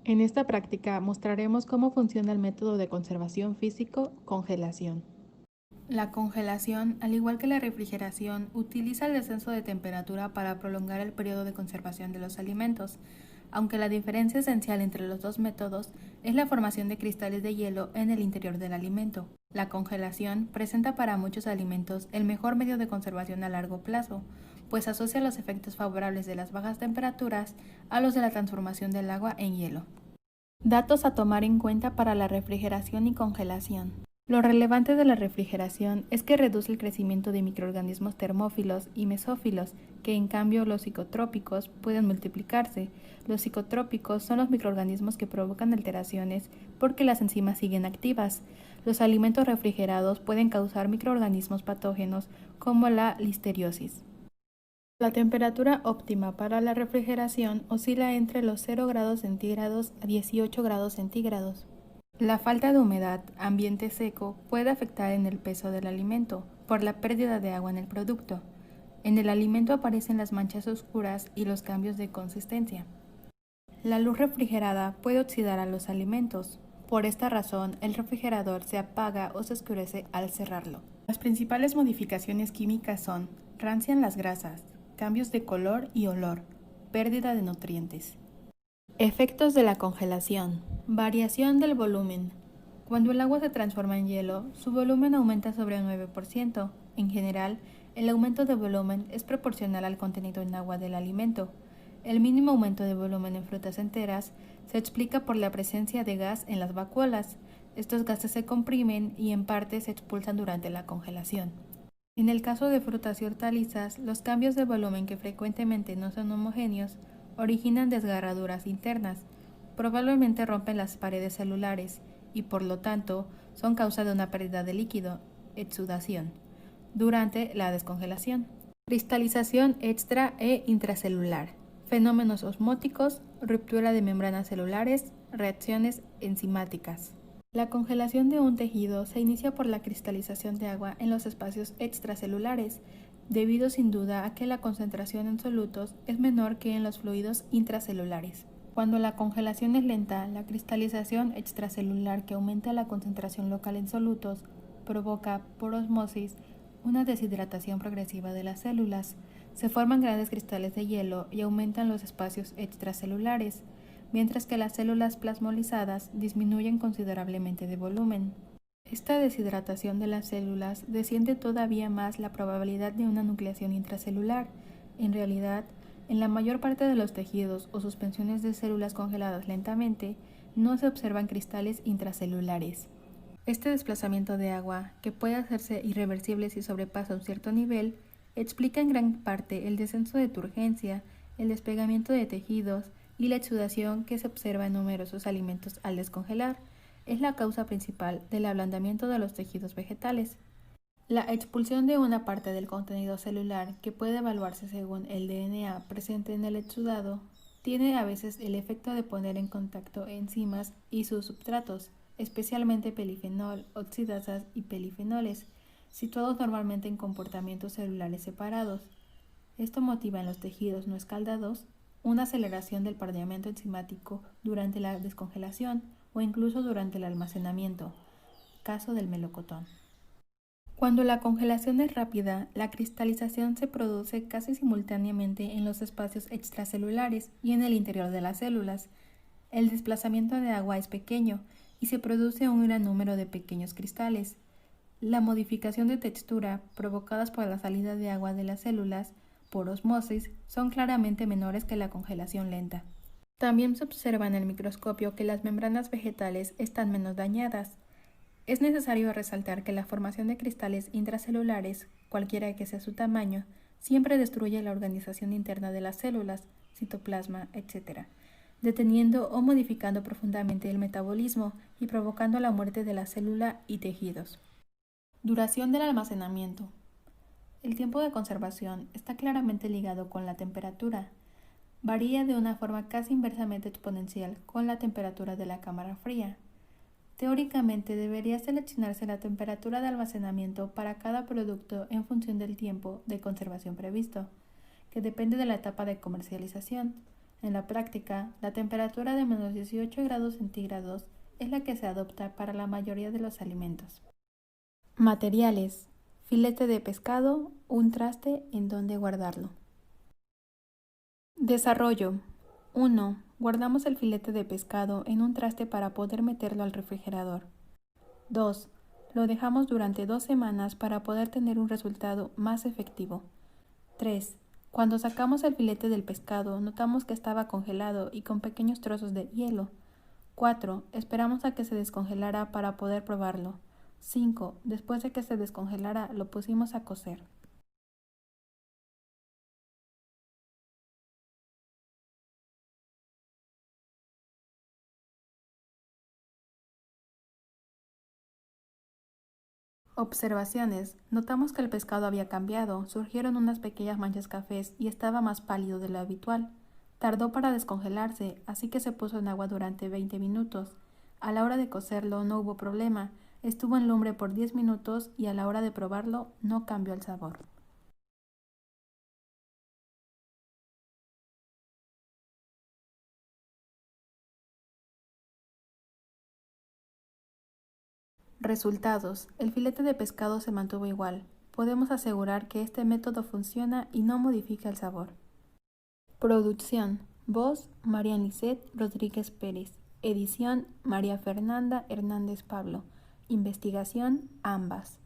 En esta práctica mostraremos cómo funciona el método de conservación físico, congelación. La congelación, al igual que la refrigeración, utiliza el descenso de temperatura para prolongar el periodo de conservación de los alimentos, aunque la diferencia esencial entre los dos métodos es la formación de cristales de hielo en el interior del alimento. La congelación presenta para muchos alimentos el mejor medio de conservación a largo plazo, pues asocia los efectos favorables de las bajas temperaturas a los de la transformación del agua en hielo. Datos a tomar en cuenta para la refrigeración y congelación. Lo relevante de la refrigeración es que reduce el crecimiento de microorganismos termófilos y mesófilos, que en cambio los psicotrópicos pueden multiplicarse. Los psicotrópicos son los microorganismos que provocan alteraciones porque las enzimas siguen activas. Los alimentos refrigerados pueden causar microorganismos patógenos como la listeriosis. La temperatura óptima para la refrigeración oscila entre los 0 grados centígrados a 18 grados centígrados. La falta de humedad, ambiente seco, puede afectar en el peso del alimento por la pérdida de agua en el producto. En el alimento aparecen las manchas oscuras y los cambios de consistencia. La luz refrigerada puede oxidar a los alimentos. Por esta razón, el refrigerador se apaga o se oscurece al cerrarlo. Las principales modificaciones químicas son: rancian las grasas, cambios de color y olor, pérdida de nutrientes. Efectos de la congelación. Variación del volumen. Cuando el agua se transforma en hielo, su volumen aumenta sobre un 9%. En general, el aumento de volumen es proporcional al contenido en agua del alimento. El mínimo aumento de volumen en frutas enteras se explica por la presencia de gas en las vacuolas. Estos gases se comprimen y en parte se expulsan durante la congelación. En el caso de frutas y hortalizas, los cambios de volumen, que frecuentemente no son homogéneos, originan desgarraduras internas. Probablemente rompen las paredes celulares y, por lo tanto, son causa de una pérdida de líquido, exudación, durante la descongelación. Cristalización extra e intracelular. Fenómenos osmóticos, ruptura de membranas celulares, reacciones enzimáticas. La congelación de un tejido se inicia por la cristalización de agua en los espacios extracelulares, debido sin duda a que la concentración en solutos es menor que en los fluidos intracelulares. Cuando la congelación es lenta, la cristalización extracelular, que aumenta la concentración local en solutos, provoca, por osmosis, una deshidratación progresiva de las células. Se forman grandes cristales de hielo y aumentan los espacios extracelulares, mientras que las células plasmolizadas disminuyen considerablemente de volumen. Esta deshidratación de las células desciende todavía más la probabilidad de una nucleación intracelular. En realidad, en la mayor parte de los tejidos o suspensiones de células congeladas lentamente, no se observan cristales intracelulares. Este desplazamiento de agua, que puede hacerse irreversible si sobrepasa un cierto nivel, explica en gran parte el descenso de turgencia, el despegamiento de tejidos y la exudación que se observa en numerosos alimentos al descongelar. Es la causa principal del ablandamiento de los tejidos vegetales. La expulsión de una parte del contenido celular, que puede evaluarse según el DNA presente en el exudado, tiene a veces el efecto de poner en contacto enzimas y sus substratos, especialmente pelifenol, oxidasas y pelifenoles, situados normalmente en comportamientos celulares separados. Esto motiva en los tejidos no escaldados una aceleración del pardeamiento enzimático durante la descongelación o incluso durante el almacenamiento, caso del melocotón. Cuando la congelación es rápida, la cristalización se produce casi simultáneamente en los espacios extracelulares y en el interior de las células. El desplazamiento de agua es pequeño y se produce un gran número de pequeños cristales. La modificación de textura provocadas por la salida de agua de las células por osmosis son claramente menores que la congelación lenta. También se observa en el microscopio que las membranas vegetales están menos dañadas. Es necesario resaltar que la formación de cristales intracelulares, cualquiera que sea su tamaño, siempre destruye la organización interna de las células, citoplasma, etc., deteniendo o modificando profundamente el metabolismo y provocando la muerte de la célula y tejidos. Duración del almacenamiento. El tiempo de conservación está claramente ligado con la temperatura. Varía de una forma casi inversamente exponencial con la temperatura de la cámara fría. Teóricamente debería seleccionarse la temperatura de almacenamiento para cada producto en función del tiempo de conservación previsto, que depende de la etapa de comercialización. En la práctica, la temperatura de menos 18 grados centígrados es la que se adopta para la mayoría de los alimentos. Materiales: filete de pescado, un traste en donde guardarlo. Desarrollo: 1. Guardamos el filete de pescado en un traste para poder meterlo al refrigerador. 2. Lo dejamos durante 2 semanas para poder tener un resultado más efectivo. 3. Cuando sacamos el filete del pescado, notamos que estaba congelado y con pequeños trozos de hielo. 4. Esperamos a que se descongelara para poder probarlo. 5. Después de que se descongelara, lo pusimos a cocer. Observaciones: notamos que el pescado había cambiado, surgieron unas pequeñas manchas cafés y estaba más pálido de lo habitual. Tardó para descongelarse, así que se puso en agua durante 20 minutos. A la hora de cocerlo no hubo problema, estuvo en lumbre por 10 minutos y a la hora de probarlo no cambió el sabor. Resultados: el filete de pescado se mantuvo igual. Podemos asegurar que este método funciona y no modifica el sabor. Producción: voz, María Lisset Rodríguez Pérez. Edición: María Fernanda Hernández Pablo. Investigación: ambas.